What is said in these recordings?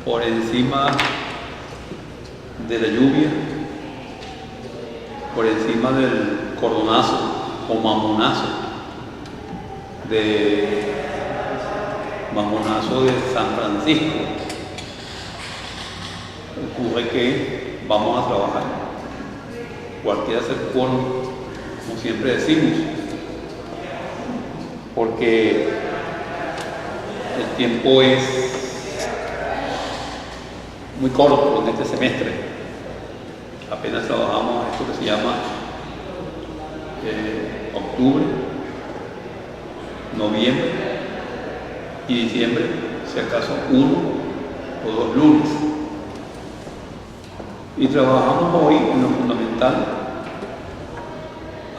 por encima de la lluvia, por encima del cordonazo o mamonazo de San Francisco. Ocurre que vamos a trabajar, cualquiera sea el quórum, como siempre decimos, porque el tiempo es muy corto en este semestre. Apenas trabajamos esto que se llama octubre, noviembre y diciembre, si acaso 1 o 2 lunes. Y trabajamos hoy en lo fundamental,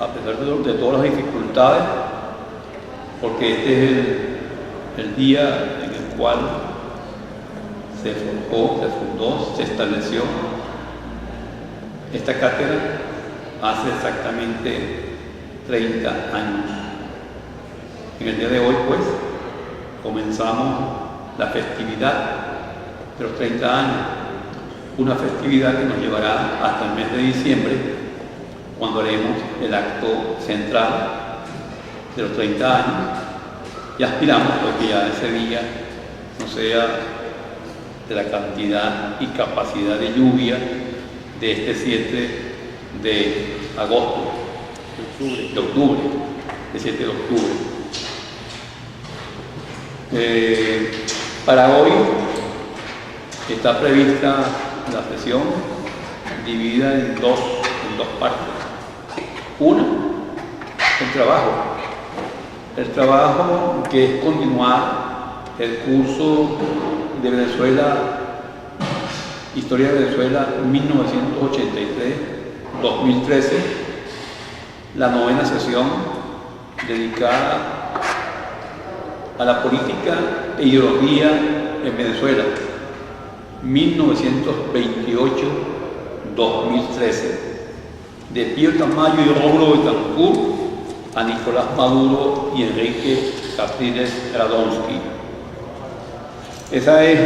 a pesar de todas las dificultades, porque este es el día en el cual se forjó, se fundó, se estableció esta cátedra hace exactamente 30 años. En el día de hoy, pues, comenzamos la festividad de los 30 años, una festividad que nos llevará hasta el mes de diciembre, cuando haremos el acto central de los 30 años, y aspiramos a que ya ese día no sea de la cantidad y capacidad de lluvia de este 7 de agosto, de octubre, el 7 de octubre. Para hoy está prevista la sesión dividida en dos partes. Una, el trabajo que es continuar el curso de Venezuela, Historia de Venezuela 1983-2013, la 9ª sesión dedicada a la política e ideología en Venezuela 1928-2013, de Pío Tamayo y Rómulo Betancourt a Nicolás Maduro y Enrique Capriles Radonsky. Esa es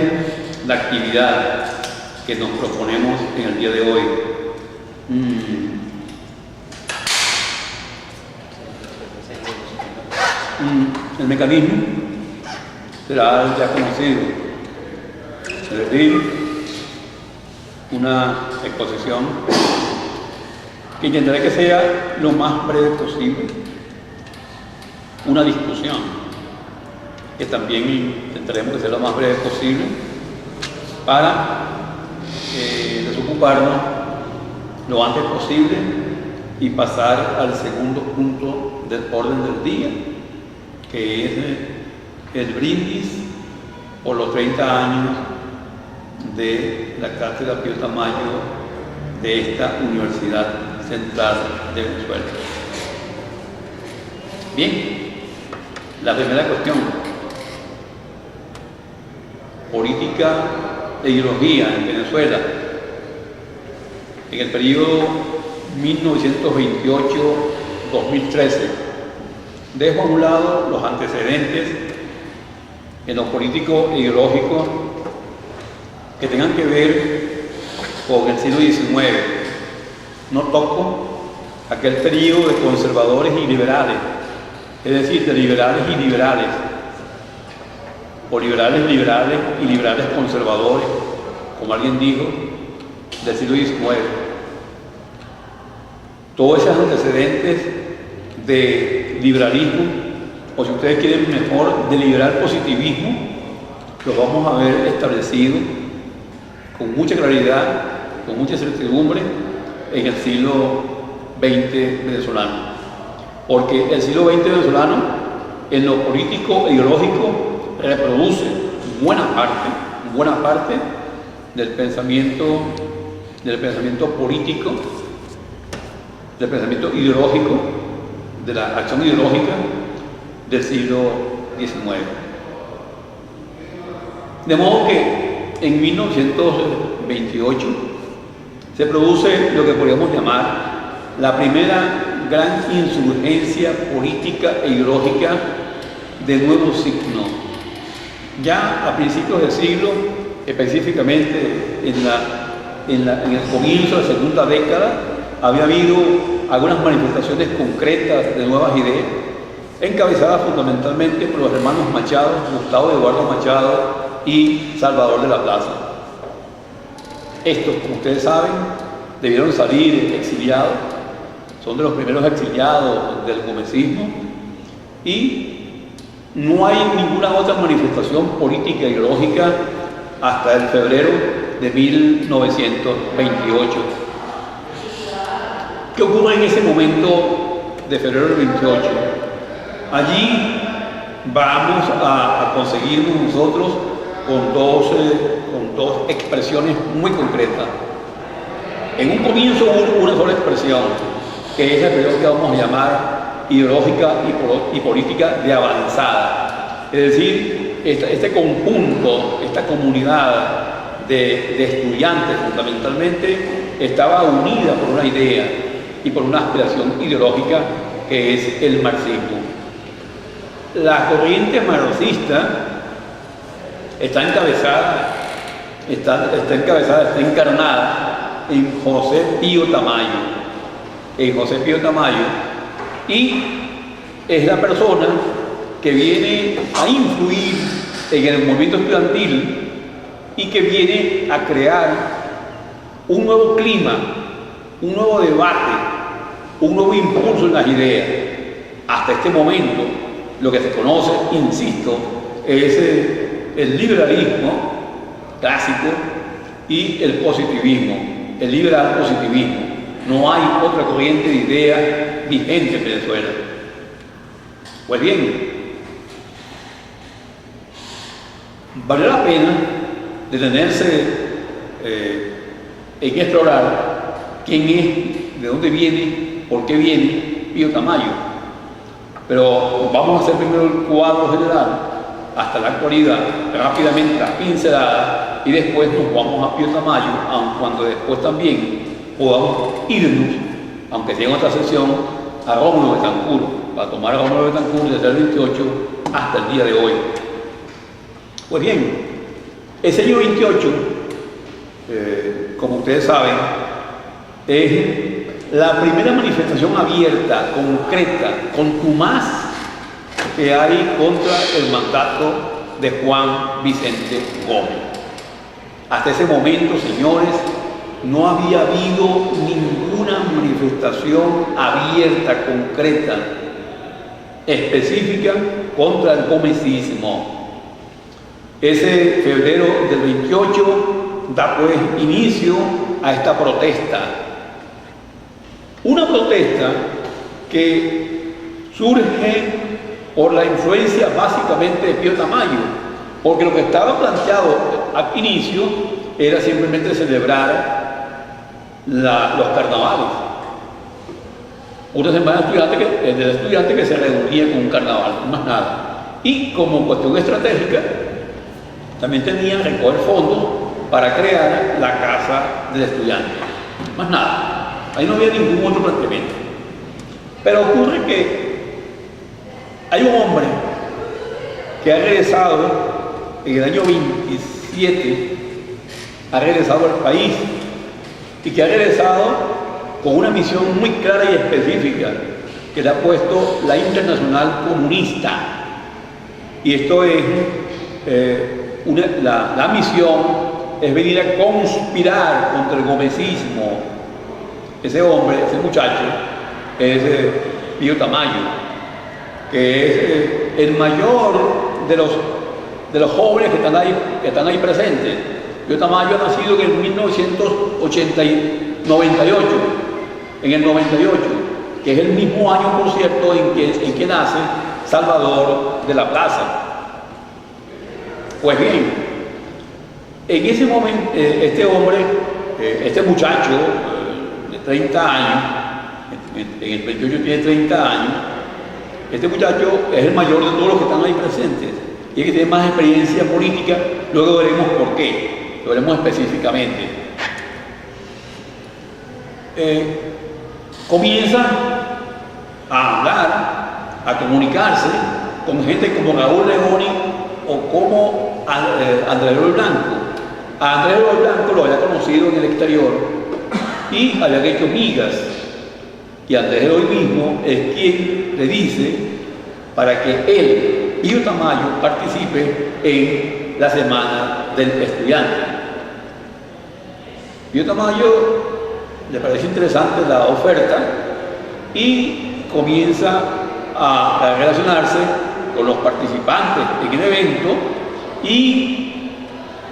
la actividad que nos proponemos en el día de hoy. El mecanismo será ya conocido, es decir, una exposición que intentaré que sea lo más breve posible, una discusión que también intentaremos que sea lo más breve posible para desocuparnos lo antes posible y pasar al segundo punto del orden del día, que es el brindis por los 30 años de la Cátedra Pío Tamayo de esta Universidad Central de Venezuela. Bien, la primera cuestión: política e ideología en Venezuela en el periodo 1928-2013. Dejo a un lado los antecedentes en lo político e ideológico que tengan que ver con el siglo XIX. No toco aquel periodo de conservadores y liberales, es decir, de liberales y liberales, o liberales liberales y liberales conservadores, como alguien dijo, del siglo XIX. Todos esos antecedentes de liberalismo, o si ustedes quieren mejor, de liberal positivismo, los vamos a ver establecidos con mucha claridad, con mucha certidumbre en el siglo XX venezolano. Porque el siglo XX venezolano, en lo político e ideológico, reproduce buena parte del pensamiento político, del pensamiento ideológico, de la acción ideológica del siglo XIX. De modo que en 1928 se produce lo que podríamos llamar la primera gran insurgencia política e ideológica de nuevo signo. Ya a principios del siglo específicamente en el comienzo de la segunda década, había habido algunas manifestaciones concretas de nuevas ideas, encabezadas fundamentalmente por los hermanos Machado, Gustavo Eduardo Machado y Salvador de la Plaza. Estos, como ustedes saben, debieron salir exiliados, son de los primeros exiliados del gomecismo, y no hay ninguna otra manifestación política ideológica hasta el febrero de 1928. ¿Qué ocurre en ese momento de febrero del 28? Allí vamos a conseguirnos nosotros con dos expresiones muy concretas. En un comienzo hubo una sola expresión, que es la expresión que vamos a llamar ideológica y política de avanzada. Es decir, este conjunto, esta comunidad de estudiantes fundamentalmente, estaba unida por una idea y por una aspiración ideológica que es el marxismo. La corriente marxista está encarnada en José Pío Tamayo. Y es la persona que viene a influir en el movimiento estudiantil y que viene a crear un nuevo clima, un nuevo debate, un nuevo impulso en las ideas. Hasta este momento, lo que se conoce, insisto, es el liberalismo clásico y el positivismo, el liberal positivismo. No hay otra corriente de idea vigente en Venezuela. Pues bien, vale la pena detenerse en explorar quién es, de dónde viene, por qué viene Pío Tamayo. Pero vamos a hacer primero el cuadro general hasta la actualidad, rápidamente las pinceladas, y después nos vamos a Pío Tamayo, aun cuando después también podamos irnos, aunque sea en otra sesión, a Rómulo Betancourt, para tomar a Rómulo Betancourt desde el 28 hasta el día de hoy. Pues bien, ese año 28, como ustedes saben, es la primera manifestación abierta, concreta, contumaz que hay contra el mandato de Juan Vicente Gómez. Hasta ese momento, señores, no había habido ninguna manifestación abierta, concreta, específica contra el gomecismo. Ese febrero del 28 da pues inicio a esta protesta. Una protesta que surge por la influencia básicamente de Pío Tamayo, porque lo que estaba planteado al inicio era simplemente celebrar los carnavales. Una semana de estudiantes que se reunía con un carnaval, más nada. Y como cuestión estratégica, también tenían recoger fondos para crear la casa del estudiante. Más nada. Ahí no había ningún otro planteamiento. Pero ocurre que hay un hombre que ha regresado en el año 27, ha regresado al país y que ha regresado con una misión muy clara y específica que le ha puesto la Internacional Comunista. Y esto es, la misión es venir a conspirar contra el gomecismo. Ese hombre, ese muchacho, es Pío Tamayo, que es el mayor de los jóvenes que están ahí presentes. Pío Tamayo ha nacido en el 1998, en el 98, que es el mismo año, por cierto, en que nace Salvador de la Plaza. Pues bien, en ese momento, este hombre, este muchacho de 30 años, en el 28 tiene 30 años, este muchacho es el mayor de todos los que están ahí presentes y es que tiene más experiencia política. Luego veremos por qué, lo veremos específicamente. Comienza a hablar, a comunicarse con gente como Raúl Leoni o como Andrés Blanco, A Andrés Eloy Blanco lo había conocido en el exterior y habían hecho migas. Y Andrés Eloy mismo es quien le dice para que él, Pío Tamayo, participe en la Semana del Estudiante. Pío Tamayo le parece interesante la oferta y comienza a relacionarse con los participantes en el evento y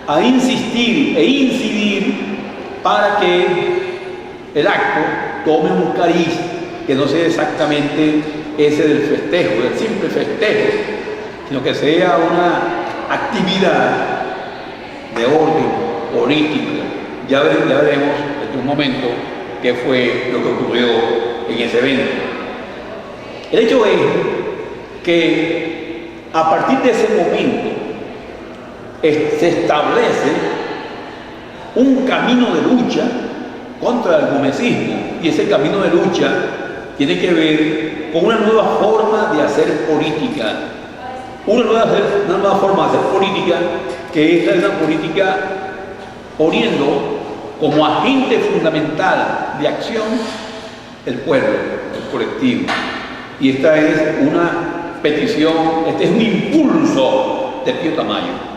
a insistir e incidir para que el acto tome un cariz que no sea exactamente ese del festejo, del simple festejo, sino que sea una actividad de orden político. Ya veremos en un momento qué fue lo que ocurrió en ese evento. El hecho es que a partir de ese momento se establece un camino de lucha contra el gomecismo, y ese camino de lucha tiene que ver con una nueva forma de hacer política, una nueva forma de hacer política, que esta es una política poniendo como agente fundamental de acción el pueblo, el colectivo. Y esta es una petición, este es un impulso de Pío Tamayo.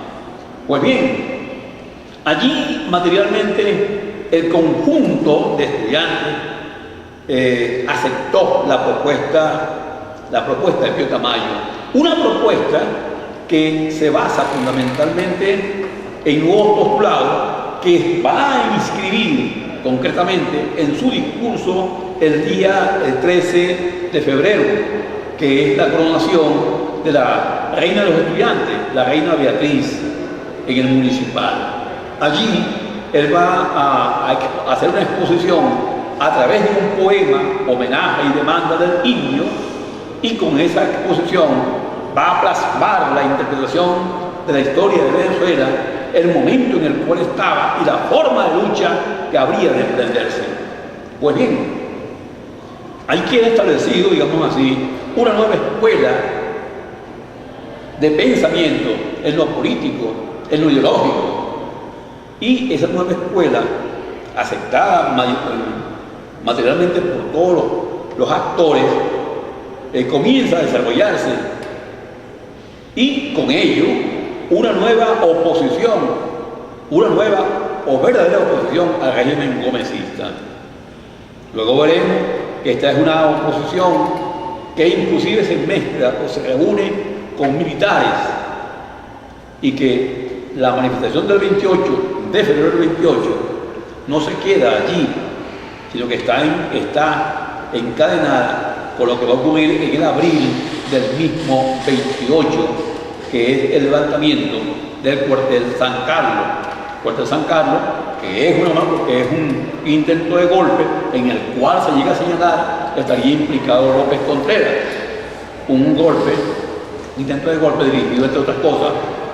Pues bien, allí materialmente el conjunto de estudiantes aceptó la propuesta de Pío Tamayo, una propuesta que se basa fundamentalmente en nuevos postulados que va a inscribir concretamente en su discurso el día 13 de febrero, que es la coronación de la reina de los estudiantes, la reina Beatriz, en el municipal. Allí él va a hacer una exposición a través de un poema, homenaje y demanda del indio, y con esa exposición va a plasmar la interpretación de la historia de Venezuela, el momento en el cual estaba y la forma de lucha que habría de emprenderse. Pues bien, hay quien ha establecido, digamos así, una nueva escuela de pensamiento en lo político, en lo ideológico. Y esa nueva escuela, aceptada materialmente por todos los actores, comienza a desarrollarse, y con ello una nueva oposición, una nueva o verdadera oposición al régimen gomecista. Luego veremos que esta es una oposición que inclusive se mezcla o se reúne con militares, y que la manifestación del 28 de febrero del 28 no se queda allí, sino que está encadenada con lo que va a ocurrir en el abril del mismo 28, que es el levantamiento del cuartel San Carlos, que es un intento de golpe en el cual se llega a señalar que estaría implicado López Contreras. Un intento de golpe dirigido,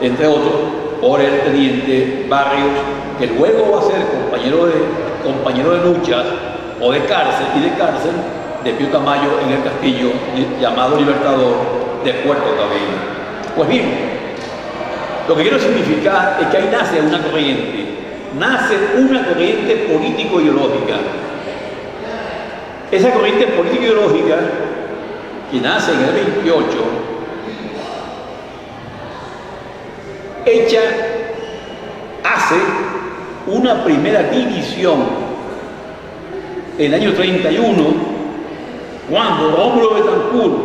entre otros, por el teniente Barrios, que luego va a ser compañero de luchas o de cárcel de Pío Tamayo en el castillo llamado Libertador de Puerto Cabello. Pues bien, lo que quiero significar es que ahí nace una corriente político-ideológica. Esa corriente político-ideológica que nace en el 28, hace una primera división en el año 31, cuando Rómulo Betancourt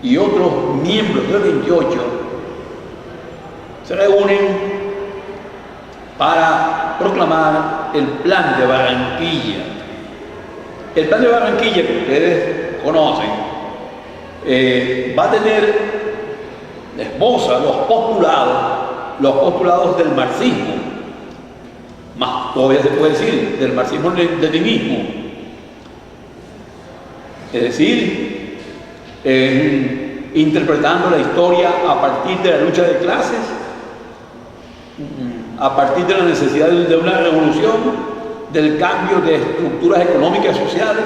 y otros miembros del 28 se reúnen para proclamar el Plan de Barranquilla. El Plan de Barranquilla, que ustedes conocen, va a tener, esboza los postulados del marxismo, más todavía se puede decir del marxismo-leninismo, es decir, interpretando la historia a partir de la lucha de clases, a partir de la necesidad de una revolución, del cambio de estructuras económicas y sociales.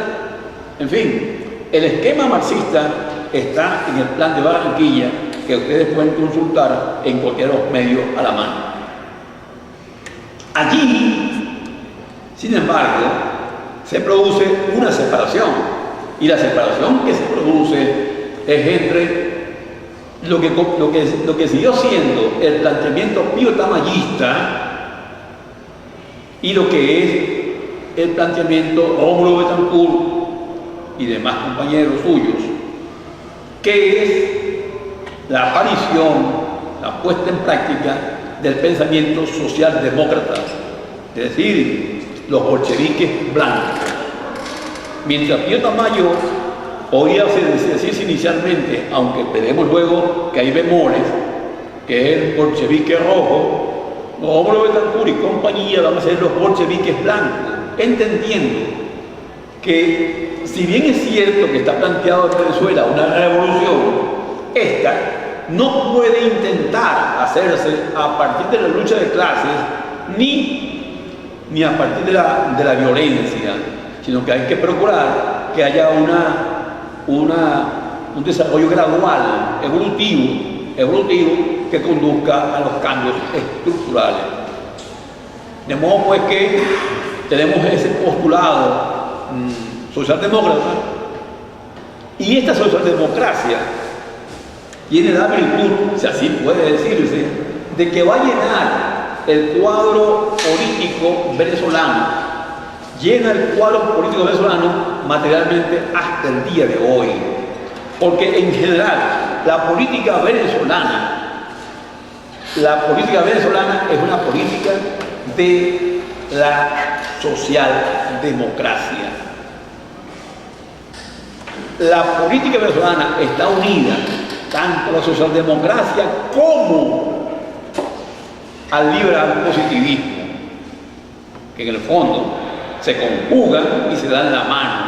En fin, el esquema marxista está en el Plan de Barranquilla, que ustedes pueden consultar en cualquier de los medios a la mano. Sin embargo, se produce una separación, y la separación que se produce es entre lo que siguió siendo el planteamiento pío-tamayista y lo que es el planteamiento Rómulo Betancourt y demás compañeros suyos, que es la aparición, la puesta en práctica del pensamiento socialdemócrata, es decir, los bolcheviques blancos. Mientras Pío Tamayo podía decirse inicialmente, aunque veremos luego que hay bemoles, que es el bolchevique rojo, Rómulo Betancourt y compañía van a ser los bolcheviques blancos, entendiendo que si bien es cierto que está planteado en Venezuela una revolución, esta no puede intentar hacerse a partir de la lucha de clases ni a partir de la violencia, sino que hay que procurar que haya un desarrollo gradual, evolutivo, que conduzca a los cambios estructurales. De modo pues que tenemos ese postulado socialdemócrata, y esta socialdemocracia tiene la virtud, si así puede decirse, de que va a llenar el cuadro político venezolano, llena el cuadro político venezolano materialmente hasta el día de hoy, porque en general la política venezolana es una política de la socialdemocracia. La política venezolana está unida tanto a la socialdemocracia como al liberal positivismo, que en el fondo se conjugan y se dan la mano.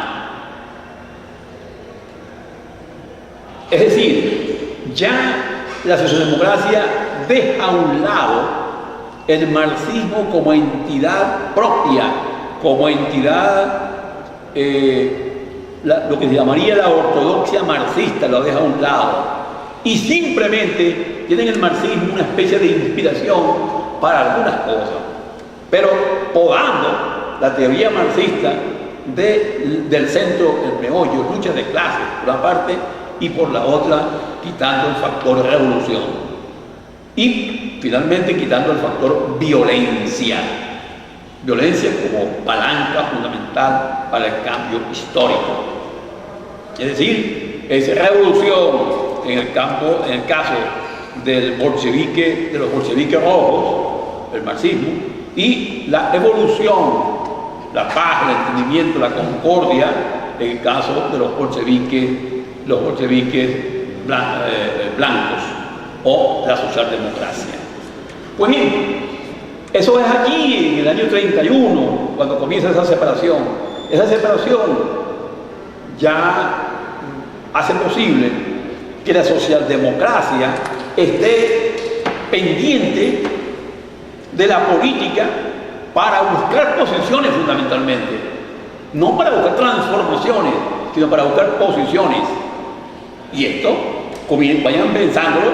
Es decir, ya la socialdemocracia deja a un lado el marxismo como entidad propia, como entidad, lo que se llamaría la ortodoxia marxista, lo deja a un lado. Y simplemente tienen el marxismo una especie de inspiración para algunas cosas, pero podando la teoría marxista del centro, el meollo, lucha de clases, por una parte, y por la otra, quitando el factor revolución. Y finalmente quitando el factor violencia. Violencia como palanca fundamental para el cambio histórico. Es decir, es revolución en el caso de los bolcheviques rojos, el marxismo, y la evolución, la paz, el entendimiento, la concordia, en el caso de los bolcheviques blancos o la socialdemocracia. Pues bien, eso es aquí en el año 31, cuando comienza esa separación. Esa separación ya hace posible que la socialdemocracia esté pendiente de la política para buscar posiciones fundamentalmente, no para buscar transformaciones, sino para buscar posiciones. Y esto, vayan pensándolo,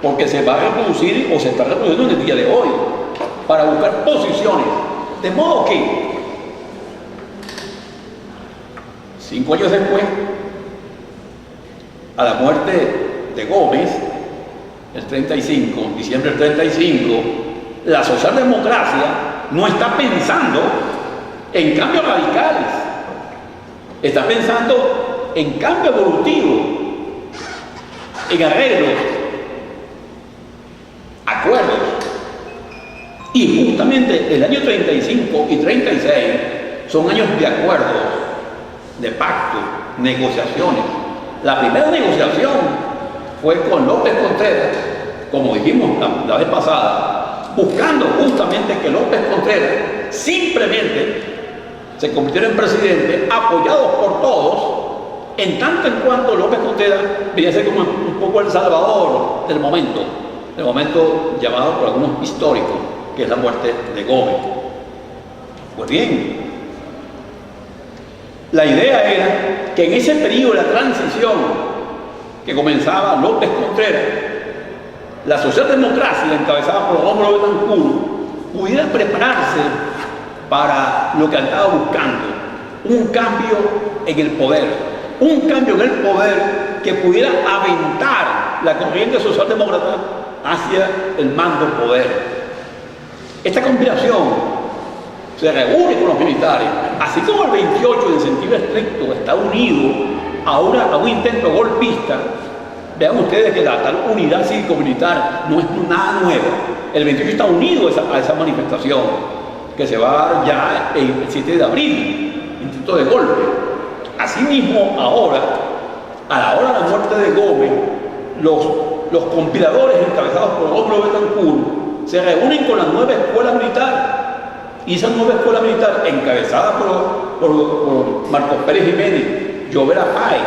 porque se va a reproducir o se está reproduciendo en el día de hoy, para buscar posiciones. De modo que 5 años después, a la muerte de Gómez, el 35, diciembre del 35, la socialdemocracia no está pensando en cambios radicales, está pensando en cambio evolutivo, en arreglos, acuerdos. Y justamente el año 35 y 36 son años de acuerdos, de pactos, negociaciones. La primera negociación fue con López Contreras, como dijimos la vez pasada, buscando justamente que López Contreras simplemente se convirtiera en presidente, apoyado por todos, en tanto en cuanto López Contreras venía a ser como un poco el salvador del momento llamado por algunos históricos, que es la muerte de Gómez. Pues bien, la idea era que en ese periodo de la transición que comenzaba López Contreras, la socialdemocracia encabezada por Rómulo Betancourt pudiera prepararse para lo que andaba buscando, un cambio en el poder, un cambio en el poder que pudiera aventar la corriente socialdemócrata hacia el mando poder. Esta conspiración se reúne con los militares, así como el 28 en sentido estricto está unido a un intento golpista. Vean ustedes que la tal unidad cívico-militar no es nada nuevo. El 28 está unido a esa manifestación que se va a dar ya el 7 de abril, intento de golpe. Asimismo, ahora, a la hora de la muerte de Gómez, los conspiradores encabezados por Rómulo Betancourt se reúnen con la nueva escuela militar. Y esa nueva escuela militar, encabezada por Marcos Pérez Jiménez, Llovera Páez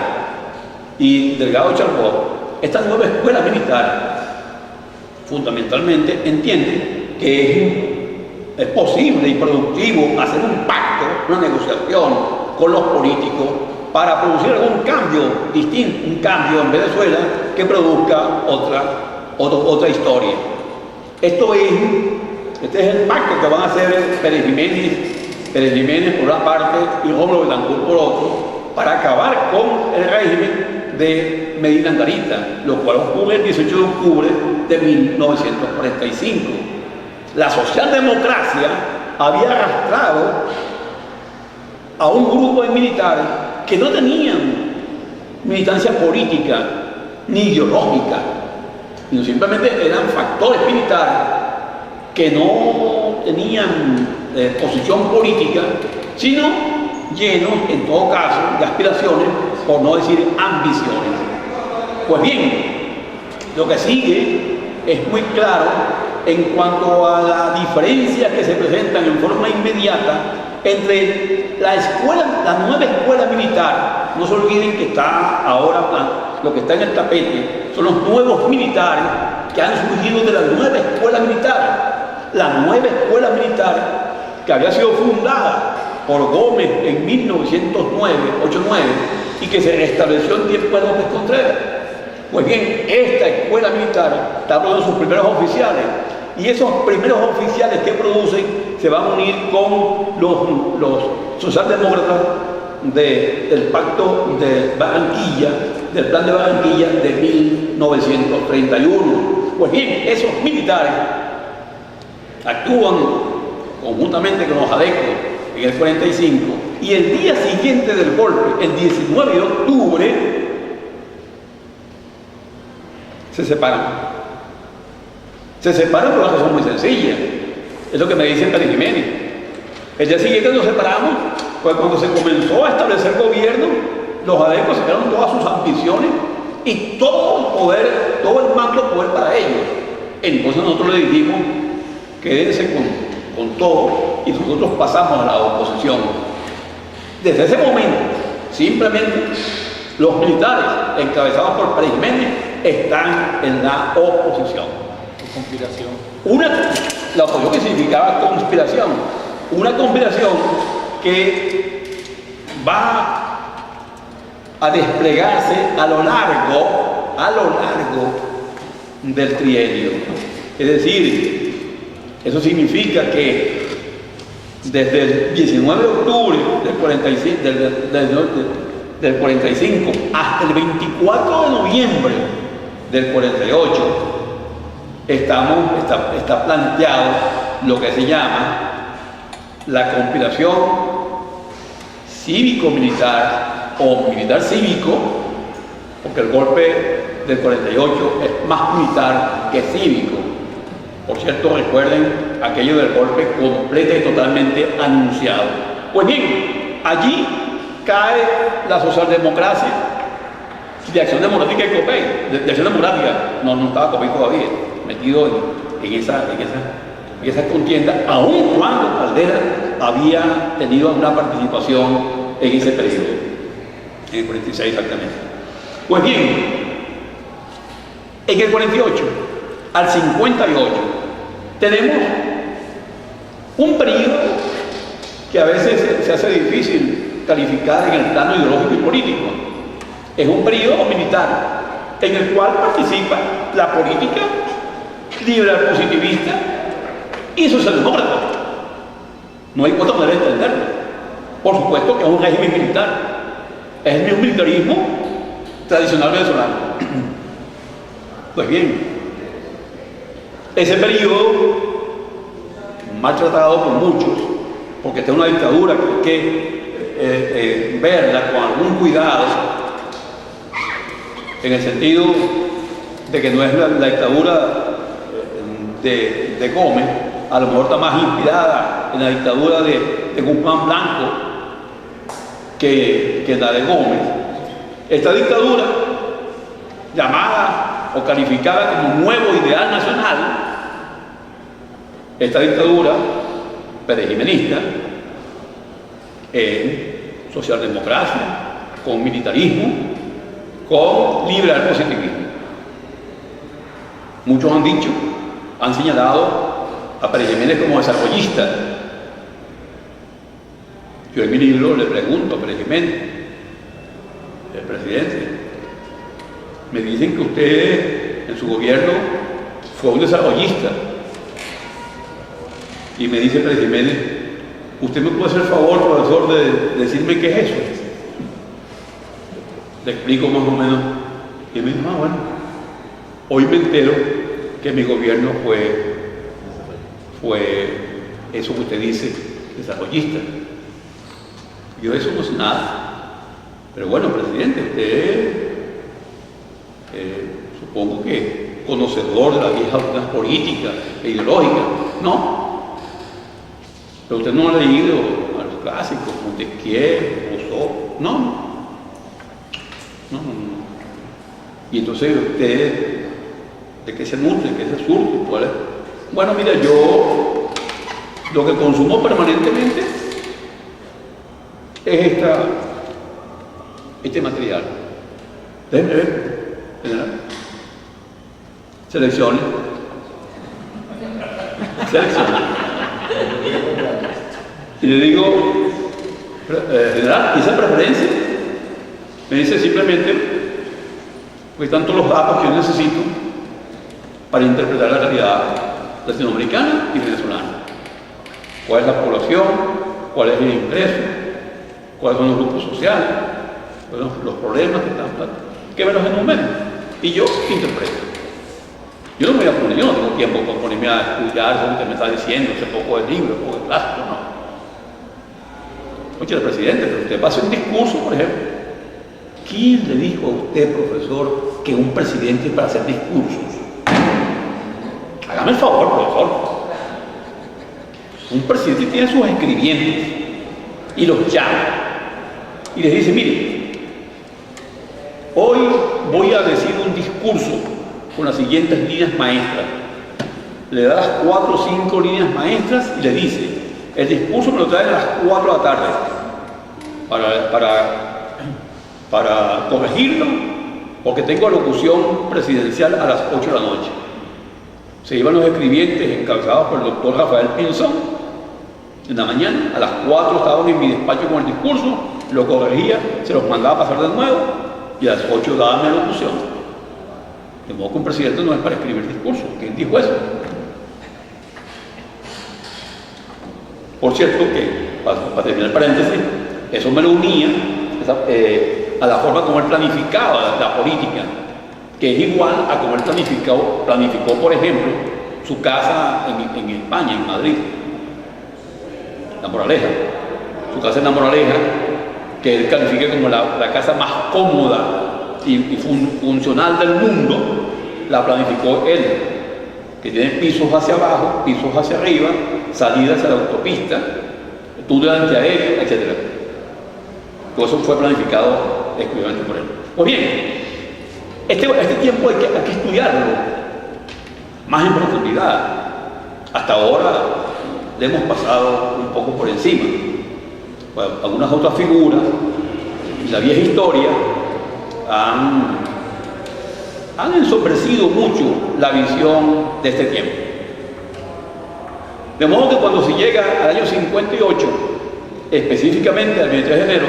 y Delgado Charbot, esta nueva escuela militar fundamentalmente entiende que es posible y productivo hacer un pacto, una negociación con los políticos para producir algún cambio distinto, un cambio en Venezuela que produzca otra historia. Este es el pacto que van a hacer Pérez Jiménez por una parte y Rómulo Betancourt por otro, para acabar con el régimen de Medina Angarita, lo cual ocurre el 18 de octubre de 1945. La socialdemocracia había arrastrado a un grupo de militares que no tenían militancia política ni ideológica, sino simplemente eran factores militares que no tenían posición política, sino llenos, en todo caso, de aspiraciones, por no decir ambiciones. Pues bien, lo que sigue es muy claro en cuanto a las diferencias que se presentan en forma inmediata entre la nueva escuela militar. No se olviden que está ahora, lo que está en el tapete, son los nuevos militares que han surgido de la nueva escuela militar. La nueva escuela militar que había sido fundada por Gómez en 1909 y que se restableció en tiempo de López Contreras. Pues bien, esta escuela militar está produciendo sus primeros oficiales, y esos primeros oficiales que producen se van a unir con los socialdemócratas del pacto de Barranquilla, del plan de Barranquilla de 1931. Pues bien, esos militares actúan conjuntamente con los adecos en el 45, y el día siguiente del golpe, el 19 de octubre, se separan. Se separan por una razón muy sencilla. Es lo que me dice Pérez Jiménez. El día siguiente nos separamos, pues cuando se comenzó a establecer gobierno, los adecos sacaron todas sus ambiciones y todo el poder, todo el mando poder para ellos. Entonces nosotros le dijimos: quédense con todo, y nosotros pasamos a la oposición. Desde ese momento, simplemente, los militares, encabezados por Pérez Jiménez, están en la oposición. Conspiración. La oposición que significaba conspiración. Una conspiración que va a desplegarse a lo largo del trienio. Es decir, eso significa que desde el 19 de octubre del 45 hasta el 24 de noviembre del 48 está planteado lo que se llama la conspiración cívico-militar o militar-cívico, porque el golpe del 48 es más militar que cívico. Por cierto, recuerden aquello del golpe completo y totalmente anunciado. Pues bien, allí cae la socialdemocracia de Acción Democrática y COPEI. De Acción Democrática, no estaba COPEI todavía metido en esa contienda, aun cuando Caldera había tenido una participación en ese periodo, en el 46 exactamente. Pues bien, en el 48 al 58 tenemos un periodo que a veces se hace difícil calificar en el plano ideológico y político. Es un periodo militar en el cual participa la política liberal positivista y socialdemócrata. No hay otra manera de entenderlo. Por supuesto que es un régimen militar. Es el mismo militarismo tradicional venezolano. Pues bien, ese periodo, maltratado por muchos, porque esta es una dictadura que hay que verla con algún cuidado, en el sentido de que no es la dictadura de Gómez, a lo mejor está más inspirada en la dictadura de Guzmán Blanco que la de Gómez. Esta dictadura, llamada o calificada como nuevo ideal nacional, esta dictadura perejimenista, socialdemocracia, con militarismo, con liberal positivismo. Muchos han dicho, han señalado a Pérez Jiménez como desarrollista. Yo en mi libro le pregunto a Pérez Jiménez, el presidente, me dicen que usted en su gobierno fue un desarrollista. Y me dice Pérez Jiménez, ¿usted me puede hacer el favor, profesor, de decirme qué es eso? Le explico más o menos. Y me dice, bueno, hoy me entero que mi gobierno fue eso que usted dice, desarrollista. Yo eso no sé nada. Pero bueno, presidente, usted supongo que conocedor de las viejas doctrinas políticas e ideológicas. No. Pero usted no ha leído a los clásicos, Montesquieu, Rousseau. No. Y entonces usted, ¿de qué se nutre? ¿De qué se surge? ¿Cuál es? Bueno, mira, yo lo que consumo permanentemente es este material. Déjenme ver, general. Selecciones. Y le digo, general, ¿esa preferencia? Me dice simplemente, porque están todos los datos que yo necesito para interpretar la realidad latinoamericana y venezolana. ¿Cuál es la población? ¿Cuál es el ingreso? ¿Cuáles son los grupos sociales? ¿Cuáles son los problemas que están? Que me los enumeren. Y yo interpreto. Yo no me voy a poner, yo no tengo tiempo para ponerme a estudiar eso que me está diciendo, ese poco de libro, poco de clásico, no. Oye, presidente, pero usted va a hacer un discurso, por ejemplo. ¿Quién le dijo a usted, profesor, que un presidente es para hacer discursos? Hágame el favor, profesor. Un presidente tiene sus escribientes y los llama y les dice, mire, hoy voy a decir un discurso con las siguientes líneas maestras. Le da las 4 o 5 líneas maestras y le dice, el discurso me lo trae a las 4 de la tarde para corregirlo, porque tengo locución presidencial a las 8 de la noche. Se iban los escribientes encabezados por el doctor Rafael Pinzón en la mañana, a las 4 estaban en mi despacho con el discurso, lo corregía, se los mandaba a pasar de nuevo y a las 8 daban la locución. De modo que un presidente no es para escribir discursos. ¿Quién dijo eso? Por cierto que, para terminar el paréntesis, eso me lo unía a la forma como él planificaba la política, que es igual a como él planificó, por ejemplo, su casa en España, en Madrid, La Moraleja. Su casa en La Moraleja, que él califica como la casa más cómoda y funcional del mundo, la planificó él, que tiene pisos hacia abajo, pisos hacia arriba, salidas hacia la autopista, túnel antiaéreo, etc. Todo eso fue planificado exclusivamente por él. Pues bien, este tiempo hay que estudiarlo más en profundidad. Hasta ahora le hemos pasado un poco por encima. Bueno, algunas otras figuras y la vieja historia han ensombrecido mucho la visión de este tiempo. De modo que cuando se llega al año 58, específicamente al 23 de enero,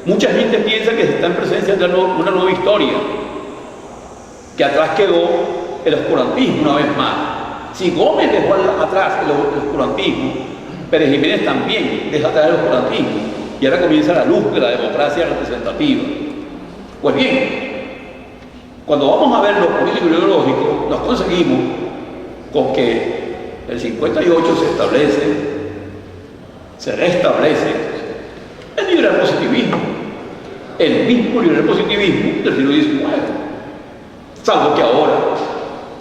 mucha gente piensa que se está en presencia de una nueva historia, que atrás quedó el oscurantismo una vez más. Si Gómez dejó atrás el oscurantismo, Pérez Jiménez también deja atrás el oscurantismo y ahora comienza la luz de la democracia representativa. Pues bien, cuando vamos a ver lo político y lo ideológico, nos conseguimos con que el 58 se restablece el liberal positivismo, el mismo liberal positivismo del siglo XIX. Salvo que ahora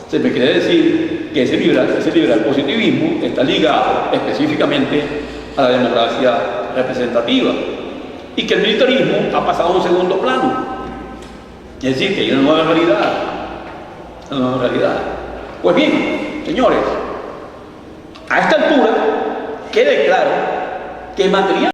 se me quiere decir que ese liberal positivismo está ligado específicamente a la democracia representativa y que el militarismo ha pasado a un segundo plano. Es decir, que hay una nueva realidad. Una nueva realidad. Pues bien, señores, a esta altura quede claro que en materia